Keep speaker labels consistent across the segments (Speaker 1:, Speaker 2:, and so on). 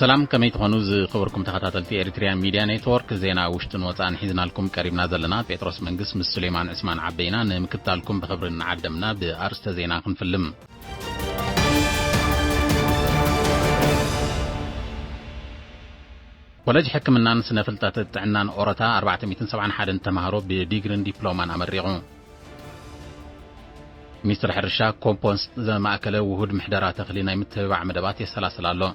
Speaker 1: سلام كمي تخونو خبركم تخاتاتلتي إريتريان ميديا نيتورك زينا وشتن وطان حيزنا لكم قريبنا زلنا بيتروس منقس مس سليمان عثمان عبينا نمكتالكم بخبرنا عدمنا بأرست زينا خنفلم ولج حكمنا سنفلتات تعنان أورتا 471 تمهارو بديجرين دبلومان أمريغون مستر حرشا كومبونست زي ما أكله وهود محدرات تخلينا يمتبع مدبات يسلاسلالو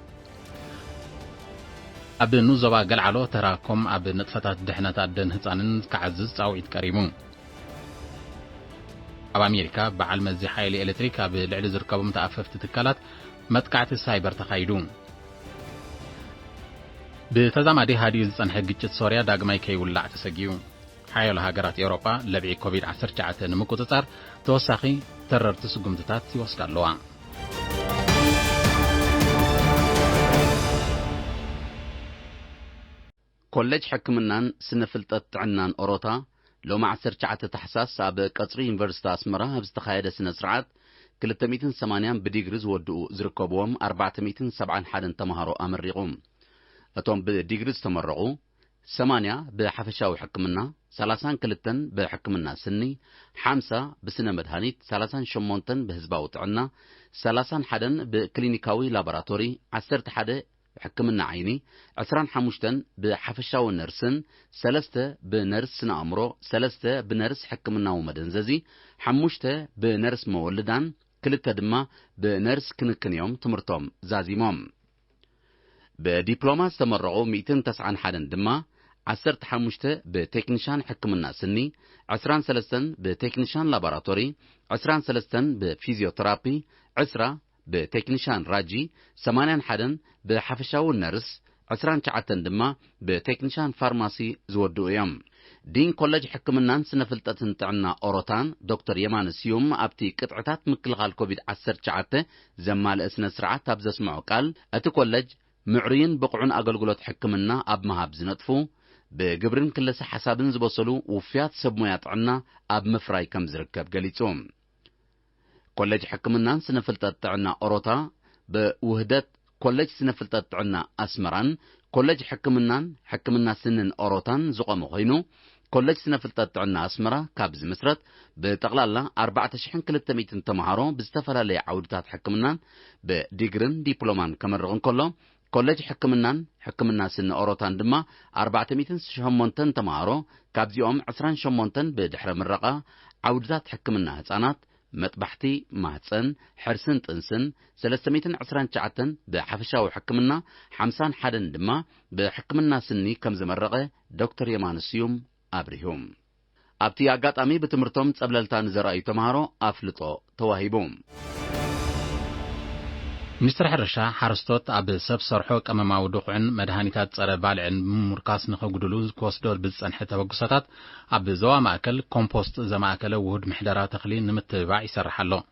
Speaker 1: أب نوزوا قلعلو تراكم أب نطفتات دحنتات دن هتانن كعزز تعويد كريمون أب أمريكا بعل مزي حيلي إلكتريك أب لعل زركبو متأففت تكالات متقعت السايبر تخايدون بتزامدي هادي زنحه ግጭት ሶሪያ ዳግማይ ከይውላዕ ተሰጊዩ ሓያሎ ሃገራት ኤውሮጳ ለብዒ ኮቪድ-19 ንምቁፅጻር ተወሳኺ ተረርቲ ስጉምትታት ይወስዳለዋ
Speaker 2: ኮሌጅ ሕክምናን ስነፍልጠት ጥዕናን ኦሮታ ሎማ 19 ተሕሳስ ኣብ ቀጽሪ ዩኒቨርሲቲ ኣስመራ ኣብ ዝተኻየደ ስነ ስርዓት 280 ብዲግሪ ዝወድኡ ዝርከብዎም 471 ተማሃሮ ኣመሪቖም أتوم بديجريز تمرقوا 8 بحفشاوي حكمنا 32 بحكمنا سني 5 بسنة مدهانيت 38 بهزباو طعنا 31 بكلينيكاوي لابراتوري 11 بحكمنا عيني 25 بحفشاوي نرسن 3 بنرس نأمرو 3 بنرس حكمنا ومدنززي 5 بنرس مولدان كلتا دما بنرس كنكنيوم تمرتوم زازيموم بدبلومات تمرقوا 291 دما 15 بتكنيشان حكمنا سني 23 بتكنيشان لابراتوري 23 بفيزيوثيرابي 10 بتكنيشان راجي 81 بحفشاو النرس 29 دما بتكنيشان فارماسي زودو يوم دين كولج حكمنا سنفلتتن تعنا أوروتان دكتور يمان سيوم أبتي قطعتات مكلغال كوفيد 19 زمال اسنا سرعات تابز اسمعو قال أتو كولج معرين بقعون أقلقلت حكمنا أب مهاب زنطفو بقبرن كلس حسابن زبصلو وفيات سبميات عنا أب مفراي كم زركب قليتهم كولج حكمنا سنفلتت عنا أوروتا بوهدت كولج سنفلتت عنا أسمران كولج حكمنا سنن أوروتان زقامو خينو كولج سنفلتت عنا أسمرا كابز مسرت بتقلالا 4300 تمهارو بستفلا لي عودتات حكمنا بديجرن دبلومان كمرغن كله كولج حكمنا سن أوروتان دما 408 تمهارو كابزيوم 28 بدحر مرقة عودات حكمنا هتانات مطبحتي مهتسن حرسن تنسن 329 بحفشاوي حكمنا 51 دما بحكمنا سني كم زمرقة دكتور يمان سيوم أبريهم أبتي أقاطامي بتمرتم تسبللتان زرأي تمهارو أفلطو تواهيبوم
Speaker 1: مستر حرشا حرستوت أب سب صرحو كمما ودوقعن مدهانيتات صار بالعن مركز نخغدلو كوسدول بصنح توغساتات أب زوا ماكل كومبوست زماكل وهود محدرات تخلين نمتبع يسرحلو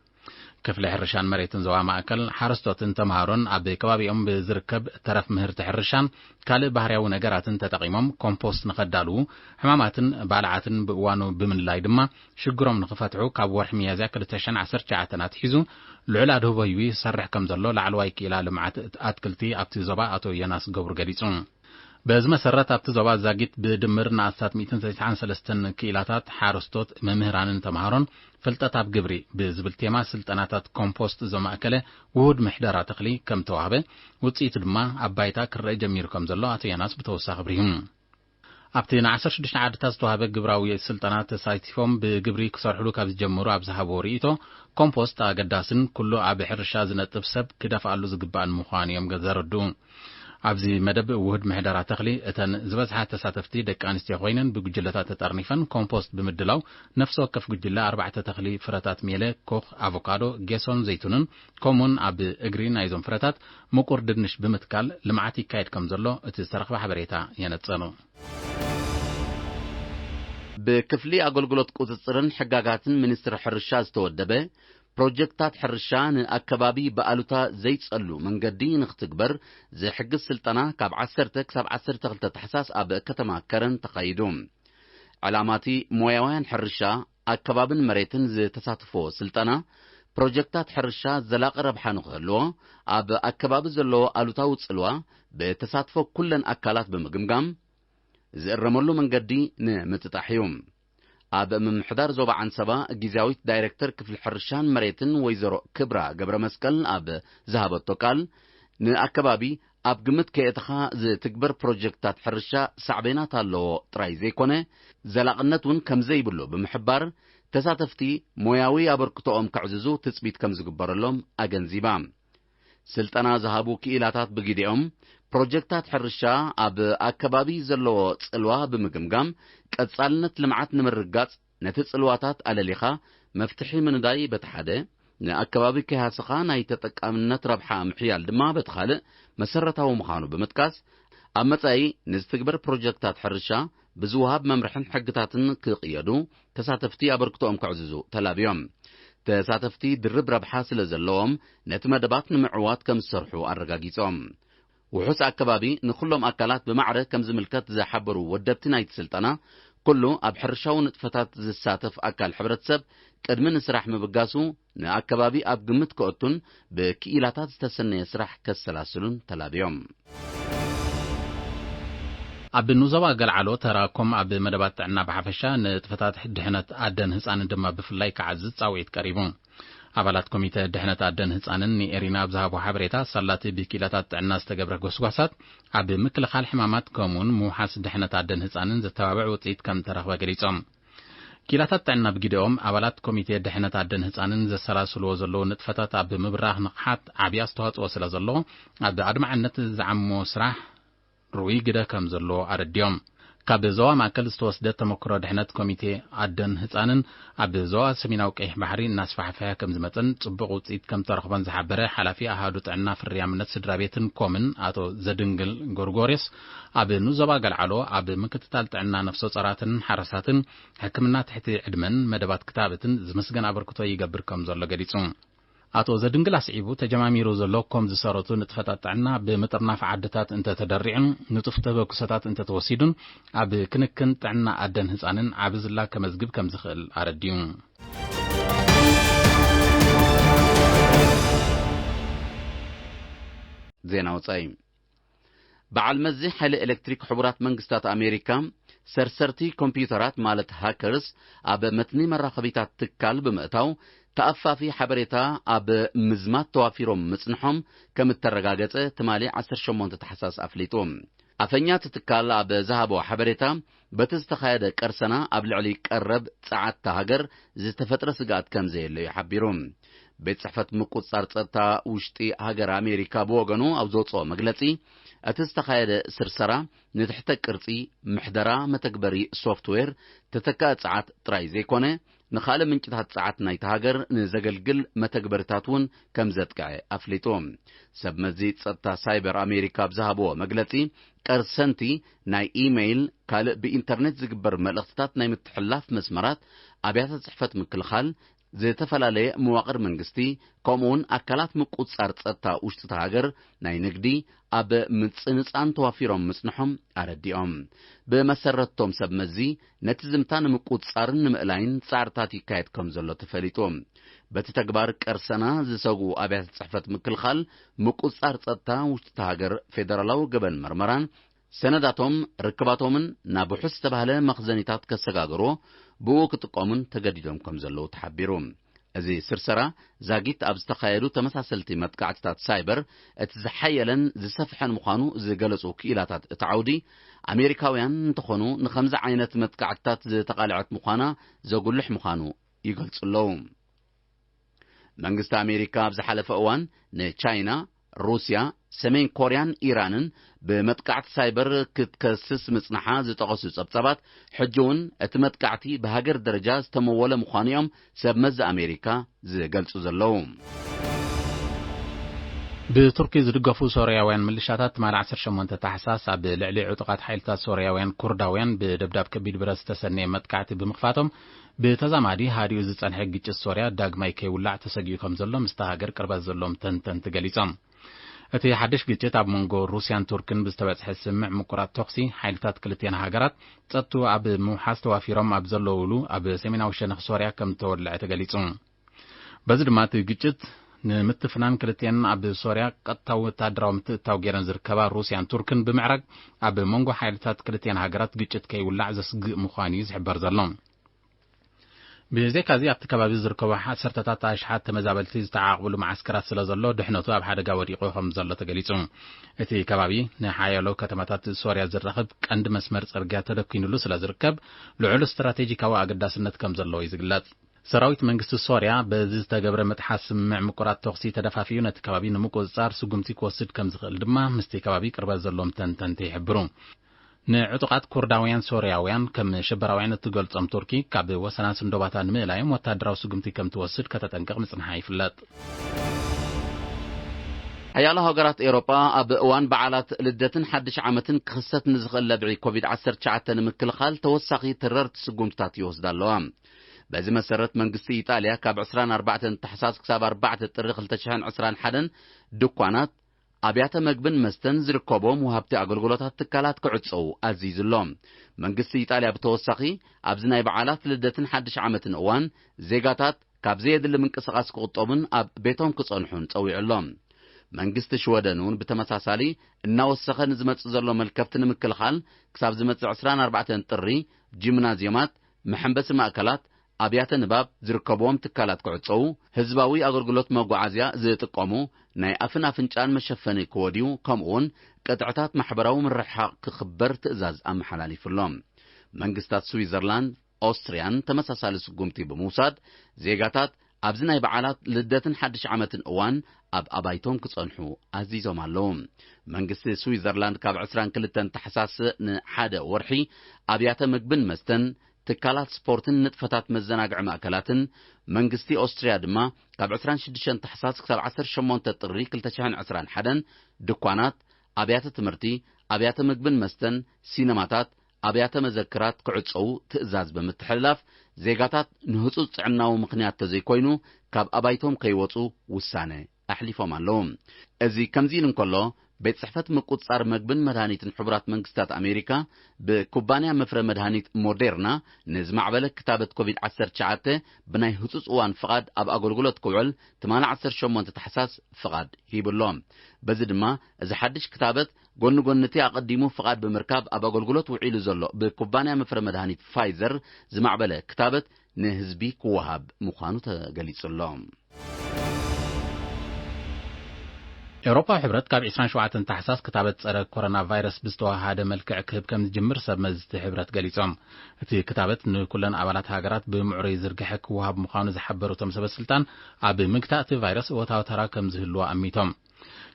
Speaker 1: كفل حرشان مريتن زوا ماكل حرستوتن تمهارون أب كبابيهم بزركب طرف مهر تحرشان كال بحرياو نغراتن تطقيمم كومبوست نخدالو حماماتن بالعاتن بوانو بمنلاي دما شغروم نخفتعو كاب ورح ميازا 2019 حيزو لعلا دهوبيوي سرح كم زلو لعلواي كيلا لمعات اتكلتي ابتي زبا اتو يناس قبر قديسون بازم سرت ابتي زبا زاقيت بدمر ناسات 293 كيلاتات حارستوت ممهرانن تمهارون فلتات اب قبري بزبلتيما سلطناتات كومبوست زماكله وهود محدرات تخلي كم توهبه وصيت دما ابايتا كري جمير كم زلو اتو يناس بتوسا خبريهم أبتين 16 عدتاز توهبه قبراوي السلطنات سايتيفوم بقبري كسرحلو كابز جمهورو أبزهابو ريتو كومبوست أقداسن كلو أبي حرشا زنطف سب كدافعلو زقبان مخواني يوم قزردو أبزي مدب وهد محدرات تخلي اتن زبزحات تساتفتي دك أنستي خوينن بقجلتات تطرنيفن كومبوست بمدلاو نفسو كف قجلة 4 تخلي فراتات ميلة كوخ أفوكادو جيسون زيتونن كومون أب إجرين أيزون فراتات مقور ددنش بمتكال لمعاتي كايد كمزلو اتسترخب حبريتا ينتصنو
Speaker 2: بكفلي أقولقلت قوتصرن حقاقاتن منستر حرشا استودبه بروجكتات حرشان أكبابي بقالوتا زيت صلو من قدين اختقبر زي حق السلطنة كاب 10 كساب 10 تغلطة حساس أب كتما كرن تقايدوم علاماتي مويوان حرشا أكبابن مريتن زي تساتفو سلطنة ፕሮጀክታት ሕርሻ ዘላቂ ረብሓ ንኽህልዎ ኣብ ኣከባቢ ዘለዎ ኣሉታዊ ጽልዋ ብተሳትፎ ኩለን ኣካላት ብምግምጋም ዝእረመሉ መንገዲ ንምጥጣሕ እዩ። ኣብ ምምሕዳር ዞባ ዓንሰባ ጊዜያዊት ዳይሬክተር ክፍሊ ሕርሻን መሬትን ወይዘሮ ክብራ ገብረ መስቀል ኣብ ዝሃበቶ ቃል ንኣከባቢ ኣብ ግምት ከየትኻ ዝትግበር ፕሮጀክታት ሕርሻ ሳዕቤናት ኣለዎ ጥራይ ዘይኮነ ዘላቕነት እውን ከም ዘይብሉ ብምሕባር ተሳተፍቲ ሞያዊ ኣበርክቶኦም ከዕዝዙ ትጽቢት ከም ዝግበረሎም ኣገንዚባ ስልጠና ዝሃቡ ክኢላታት ብግዲኦም ፕሮጀክታት ሕርሻ ኣብ ኣከባቢ ዘለዎ ጽልዋ ብምግምጋም ቀጻልነት ልምዓት ንምርጋጽ ነቲ ጽልዋታት ኣለሊኻ መፍትሒ ምንዳይ በተሓደ ንኣከባቢ ከይሃስኻ ናይ ተጠቃምነት ረብሓ ምሕያል ድማ በተኻልእ መሰረታዊ ምዃኑ ብምጥቃስ ኣብ መጻኢ ንዝትግበር ፕሮጀክታት ሕርሻ ብዝውሃብ መምርሕን ሕግታትን ክቕየዱ ተሳተፍቲ ኣበርክቶኦም ከዕዝዙ ተላብዮም ተሳተፍቲ ድርብ ረብሓ ስለ ዘለዎም ነቲ መደባት ንምዕዋት ከም ዝሰርሑ ኣረጋጊጾም ውሑስ ኣከባቢ ንኹሎም ኣካላት ብማዕረ ከም ዝምልከት ዝሓበሩ ወደብቲ ናይቲ ስልጠና ኩሉ ኣብ ሕርሻዊ ንጥፈታት ዝሳተፍ ኣካል ሕብረተሰብ ቅድሚ ንስራሕ ምብጋሱ ንኣከባቢ ኣብ ግምት ክእቱን ብክኢላታት ዝተሰነየ ስራሕ ከሰላስሉን ተላብዮም
Speaker 1: ኣብ ንዞባ ገልዓሎ ተራኮም ኣብ መደባት ጥዕና ብሓፈሻ ንጥፈታት ድሕነት ኣደን ህፃንን ድማ ብፍላይ ክዓዝዝ ጻውዒት ቀሪቡ ኣባላት ኮሚቴ ድሕነት ኣደን ህፃንን ንኤሪና ብዝሃቦ ሓበሬታ ሰላቲ ብክኢላታት ጥዕና ዝተገብረ ጎስጓሳት ኣብ ምክልኻል ሕማማት ከምኡውን ምውሓስ ድሕነት ኣደን ህፃንን ዝተባብዕ ውፅኢት ከም ተረኽበ ገሊፆም ክኢላታት ጥዕና ብግዲኦም ኣባላት ኮሚቴ ድሕነት ኣደን ህፃንን ዘሰላስልዎ ዘለዉ ንጥፈታት ኣብ ምብራኽ ንቕሓት ዓብዪ ኣስተዋፅኦ ስለ ዘለዎ ኣብ ኣድማዕነት ዝዓሞ ስራሕ ሩይ ግደ ከም ዘለዎ ኣረድዮም ካብ ዞባ ማእከል ዝተወስደ ተመክሮ ድሕነት ኮሚቴ ኣደን ህፃንን ኣብ ዞባ ሰሜናዊ ቀይሕ ባሕሪ እናስፋሕፈያ ከም ዝመፅን ጽቡቕ ውፅኢት ከም ተረኽበን ዝሓበረ ሓላፊ ኣሃዱ ጥዕና ፍርያምነት ስድራ ቤትን ኮምን ኣቶ ዘድንግል ጎርጎሬስ ኣብ ንዞባ ገልዓሎ ኣብ ምክትታል ጥዕና ነፍሰ ጸራትን ሓረሳትን ሕክምና ትሕቲ ዕድመን መደባት ክታብትን ዝምስገን ኣበርክቶ ይገብር ከም ዘሎ ገሊጹ ኣቶ ዘድንግል ኣስዒቡ ተጀማሚሩ ዘሎ ከም ዝሰረቱ ንጥፈታት ጥዕና ብምጥርናፍ ዓድታት እንተተደሪዑን ንጡፍ ተበኩሰታት እንተተወሲዱን ኣብ ክንክን ጥዕና ኣደን ህፃንን ዓብ ዝላ ከመዝግብ ከም ዝኽእል ኣረድዩ
Speaker 2: ዜና ወጻኢ በዓል መዚ ሓይሊ ኤሌክትሪክ ሕቡራት መንግስታት ኣሜሪካ ሰርሰርቲ ኮምፒዩተራት ማለት ሃከርስ ኣብ መትኒ መራኸቢታት ትካል ብምእታው ተኣፋፊ ሓበሬታ ኣብ ምዝማት ተዋፊሮም ምጽንሖም ከም እተረጋገጸ ትማሊ 18 ተሓሳስ ኣፍሊጡ ኣፈኛት ትካል ኣብ ዝሃቦ ሓበሬታ በቲ ዝተኻየደ ቀርሰና ኣብ ልዕሊ ቀረብ ጸዓት ሃገር ዝተፈጥረ ስጋኣት ከም ዘየለ ይሓቢሩ ቤት ጽሕፈት ምቁጽጻር ጸጥታ ውሽጢ ሃገር ኣሜሪካ ብወገኑ ኣብ ዘውፅኦ መግለጺ እቲ ዝተኻየደ ስርሰራ ንትሕተ ቅርጺ ምሕደራ መተግበሪ ሶፍትዌር ተተካእ ጸዓት ጥራይ ዘይኮነ ንኻልእ ምንጭታት ጸዓት ናይቲ ሃገር ንዘገልግል መተግበሪታት እውን ከም ዘጥቅዐ ኣፍሊጡ ሰብ መዚ ጸጥታ ሳይበር ኣሜሪካ ብዝሃብዎ መግለጺ ቀርሰንቲ ናይ ኢሜይል ካልእ ብኢንተርኔት ዝግበር መልእኽትታት ናይ ምትሕልላፍ መስመራት ኣብያተ ጽሕፈት ምክልኻል ዝተፈላለየ መዋቕር መንግስቲ ከምኡውን ኣካላት ምቁጽጻር ጸጥታ ውሽጢ ሃገር ናይ ንግዲ ኣብ ምጽንጻን ተዋፊሮም ምጽንሖም ኣረዲኦም ብመሰረቶም ሰብ መዚ ነቲ ዝምታ ንምቁጽጻርን ንምእላይን ጻዕርታት ይካየድ ከም ዘሎ ተፈሊጡ በቲ ተግባር ቀርሰና ዝሰጉ ኣብያተ ጽሕፈት ምክልኻል ምቁጽጻር ጸጥታ ውሽጢ ሃገር ፌደራላዊ ገበን መርመራን ሰነዳቶም ርክባቶምን ናብ ውሑስ ዝተባህለ መኽዘኒታት ከሰጋግሮ ብኡ ክጥቀሙን ተገዲዶም ከም ዘለዉ ተሓቢሩ እዚ ስርሰራ ዛጊት ኣብ ዝተኻየዱ ተመሳሰልቲ መጥቃዕትታት ሳይበር እቲ ዝሓየለን ዝሰፍሐን ምዃኑ ዝገለጹ ክኢላታት እቲ ዓውዲ ኣሜሪካውያን እንተኾኑ ንኸምዚ ዓይነት መጥቃዕትታት ዝተቓልዐት ምዃና ዘጉልሕ ምዃኑ ይገልጹ ኣለዉ መንግስቲ ኣሜሪካ ኣብ ዝሓለፈ እዋን ንቻይና ሩስያ ሰሜን ኮርያን ኢራንን በመጥቃዕቲ ሳይበር ክትከስስ ምጽናሓ ዝጠቐሱ ጸብጻባት ሕጂውን እቲ መጥቃዕቲ ብሃገር ደረጃ ዝተመወለ ምዃንዮም ሰብ መዚ ኣሜሪካ ዝገልጹ ዘለዉ
Speaker 1: ብቱርኪ ዝድገፉ ሶርያውያን ምልሻታት ትማል 18 ታሕሳስ ኣብ ልዕሊ ዕጡቃት ሓይልታት ሶርያውያን ኩርዳውያን ብደብዳብ ከቢድ ብረት ዝተሰነየ መጥቃዕቲ ብምኽፋቶም ብተዛማዲ ሃዲኡ ዝጸንሐ ግጭት ሶርያ ዳግማይ ከይውላዕ ተሰጊኡ ከም ዘሎ ምስቲ ሃገር ቅርበት ዘሎም ተንተንቲ ገሊጾም እቲ ሓድሽ ግጭት ኣብ መንጎ ሩስያን ቱርክን ብዝተበጽሐ ስምዕ ምቁራት ተኽሲ ሓይልታት ክልቴን ሃገራት ጸጥቱ ኣብ ምውሓስ ተዋፊሮም ኣብ ዘለውሉ ኣብ ሰሜናዊ ሸነኽ ሶርያ ከም ተወልዐ ተገሊጹ በዚ ድማ እቲ ግጭት ንምትፍናን ክልቲአን ኣብ ሶርያ ቀጥታዊ ወታደራዊ ምትእታው ገይረን ዝርከባ ሩስያን ቱርክን ብምዕራግ ኣብ መንጎ ሓይልታት ክልቲአን ሃገራት ግጭት ከይውላዕ ዘስግእ ምዃኑ እዩ ዝሕበር ዘሎ ብዘይካዚ ኣብቲ ከባቢ ዝርከቡ ዓሰርተታት ኣሽሓት ተመዛበልቲ ዝተዓቕብሉ ማዓስከራት ስለ ዘሎ ድሕነቱ ኣብ ሓደጋ ወዲቑ ከም ዘሎ ተገሊጹ እቲ ከባቢ ንሓያሎ ከተማታት ሶርያ ዝራኸብ ቀንዲ መስመር ጽርግያ ተደኪኑሉ ስለ ዝርከብ ልዑል ስትራቴጂካዊ ኣገዳስነት ከም ዘለዎ እዩ ዝግለጽ ሰራዊት መንግስቲ ሶርያ በዚ ዝተገብረ መጥሓስ ስምምዕ ምቁራት ተኽሲ ተደፋፊዩ ነቲ ከባቢ ንምቁፅጻር ስጉምቲ ክወስድ ከም ዝኽእል ድማ ምስቲ ከባቢ ቅርበት ዘሎም ተንተንቲ ይሕብሩ ንዕጡቃት ኩርዳውያን ሶርያውያን ከም ሽበራውያን እትገልጾም ቱርኪ ካብ ወሰና ስንዶባታ ንምእላዮም ወታደራዊ ስጉምቲ ከም ትወስድ ከተጠንቀቕ ምጽንሓ ይፍለጥ
Speaker 2: ሓያሎ ሃገራት ኤውሮጳ ኣብ እዋን በዓላት ልደትን ሓድሽ ዓመትን ክኽሰት ንዝኽእል ለብዒ ኮቪድ-19 ንምክልኻል ተወሳኺ ተረርቲ ስጉምትታት ይወስዳ ኣለዋ በዚ መሰረት መንግስቲ ኢጣልያ ካብ 24 ታሕሳስ ክሳብ 4 ጥሪ 2021 ድኳናት ኣብያተ መግብን መስተን ዝርከቦም ወሃብቲ ኣገልግሎታት ትካላት ክዕጽው ኣዚዙሎም መንግስቲ ኢጣልያ ብተወሳኺ ኣብዚ ናይ በዓላት ልደትን ሓድሽ ዓመትን እዋን ዜጋታት ካብ ዘየድሊ ምንቅስቓስ ክቕጠቡን ኣብ ቤቶም ክጸንሑን ጸዊዑሎም መንግስቲ ሽወደን እውን ብተመሳሳሊ እናወሰኸ ንዝመጽእ ዘሎ መልከፍቲ ንምክልኻል ክሳብ ዝመጽእ 24 ጥሪ ጂምናዝየማት መሐንበሲ ማእከላት ኣብያተ ንባብ ዝርከቦም ትካላት ክዕጸው ህዝባዊ ኣገልግሎት መጓዓዝያ ዝጥቀሙ ናይ ኣፍን ኣፍንጫን መሸፈኒ ክወድዩ ከምኡውን ቅጥዕታት ማሕበራዊ ምርሕሓቅ ክኽበር ትእዛዝ ኣመሓላሊፉሎም መንግስታት ስዊዘርላንድ ኦስትሪያን ተመሳሳሊ ስጉምቲ ብምውሳድ ዜጋታት ኣብዚ ናይ በዓላት ልደትን ሓድሽ ዓመትን እዋን ኣብ ኣባይቶም ክጸንሑ ኣዚዞም ኣለዉ መንግስቲ ስዊዘርላንድ ካብ 22 ታሕሳስ ንሓደ ወርሒ ኣብያተ ምግብን መስተን ትካላት ስፖርትን ንጥፈታት መዘናግዒ ማእከላትን መንግስቲ ኦስትሪያ ድማ ካብ 26 ታሕሳስ ክሳብ 18 ጥሪ 2021 ድኳናት ኣብያተ ትምህርቲ ኣብያተ ምግብን መስተን ሲነማታት ኣብያተ መዘክራት ክዕጸው ትእዛዝ ብምትሕልላፍ ዜጋታት ንህጹጽ ጥዕናዊ ምኽንያት ተዘይኮይኑ ካብ ኣባይቶም ከይወጹ ውሳነ ኣሕሊፎም ኣለዉ እዚ ከምዚ ኢሉ እንከሎ ቤት ጽሕፈት ምቁጽጻር መግብን መድሃኒትን ሕቡራት መንግስታት ኣሜሪካ ብኩባንያ መፍረ መድሃኒት ሞዴርና ንዝማዕበለ ክታበት ኮቪድ-19 ብናይ ህጹጽ እዋን ፍቓድ ኣብ ኣገልግሎት ክውዕል 18 ታሕሳስ ፍቓድ ሂብሎም በዚ ድማ እዚ ሓድሽ ክታበት ጎኒ ጎንቲ ኣቐዲሙ ፍቓድ ብምርካብ ኣብ ኣገልግሎት ውዒሉ ዘሎ ብኩባንያ መፍረ መድሃኒት ፋይዘር ዝማዕበለ ክታበት ንህዝቢ ክወሃብ ምዃኑ ተገሊጹሎም
Speaker 1: ኤውሮፓዊ ሕብረት ካብ 27 ታሕሳስ ክታበት ጸረ ኮሮና ቫይረስ ብዝተዋሃደ መልክዕ ክህብ ከም ዝጅምር ሰብ መዝቲ ሕብረት ገሊጾም እቲ ክታበት ንኩለን ኣባላት ሃገራት ብምዕሩይ ዝርግሐ ክወሃብ ምዃኑ ዝሓበሩ እቶም ሰበስልጣን ኣብ ምግታእ እቲ ቫይረስ እወታዊ ተራ ከም ዝህልዎ ኣሚቶም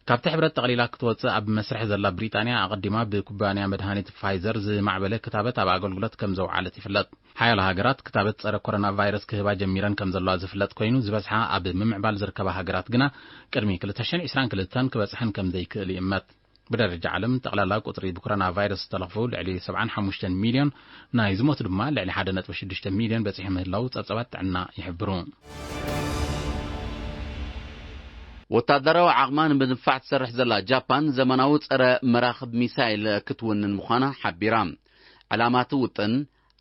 Speaker 1: ካብቲ ሕብረት ጠቕሊላ ክትወፅእ ኣብ መስርሕ ዘላ ብሪጣንያ ኣቐዲማ ብኩባንያ መድሃኒት ፋይዘር ዝማዕበለ ክታበት ኣብ ኣገልግሎት ከም ዘውዓለት ይፍለጥ ሓያሎ ሃገራት ክታበት ጸረ ኮሮና ቫይረስ ክህባ ጀሚረን ከም ዘለዋ ዝፍለጥ ኮይኑ ዝበዝሓ ኣብ ምምዕባል ዝርከባ ሃገራት ግና ቅድሚ 2022 ክበጽሐን ከም ዘይክእል ይእመት ብደረጃ ዓለም ጠቕላላ ቁጥሪ ብኮሮና ቫይረስ ዝተለኽፉ ልዕሊ 75 ሚልዮን ናይ ዝሞቱ ድማ ልዕሊ 1.6 ሚልዮን በፂሑ ምህላው ጸብጸባት ጥዕና ይሕብሩ
Speaker 2: ወታደራዊ ዓቕማን ብምድፋዕ ትሰርሕ ዘላ ጃፓን ዘመናዊ ጸረ መራኽብ ሚሳይል ክትውንን ምዃና ሓቢራ ዕላማቱ ውጥን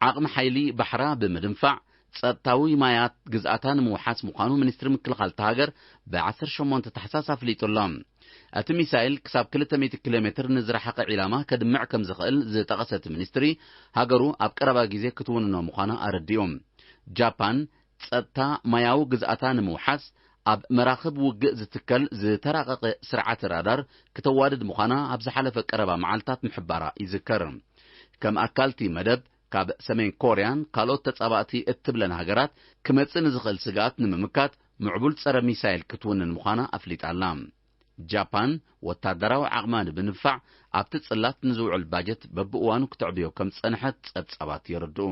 Speaker 2: ዓቕሚ ሓይሊ ባሕራ ብምድንፋዕ ጸጥታዊ ማያት ግዝኣታ ንምውሓስ ምዃኑ ሚኒስትሪ ምክልኻል ሃገር ብ18 ታሕሳስ ኣፍሊጡሎም እቲ ሚሳይል ክሳብ 200 ኪሎ ሜትር ንዝረሓቐ ዒላማ ከድምዕ ከም ዝኽእል ዝጠቐሰት ሚኒስትሪ ሃገሩ ኣብ ቀረባ ግዜ ክትውንኖ ምዃና ኣረዲኦም ጃፓን ጸጥታ ማያዊ ግዝኣታ ንምውሓስ ኣብ መራኽብ ውግእ ዝትከል ዝተራቐቐ ስርዓት ራዳር ከተዋድድ ምዃና ኣብ ዝሓለፈ ቀረባ መዓልታት ምሕባራ ይዝከር ከም ኣካልቲ መደብ ካብ ሰሜን ኮርያን ካልኦት ተጻባእቲ እትብለን ሃገራት ክመጽእ ንዝኽእል ስጋኣት ንምምካት ምዕቡል ጸረ ሚሳይል ክትውንን ምዃና ኣፍሊጣላ ጃፓን ወታደራዊ ዓቕማ ብምድፋዕ ኣብቲ ጽላት ንዝውዕል ባጀት በብእዋኑ ክትዕብዮ ከም ጸንሐት ጸብጻባት የረድኡ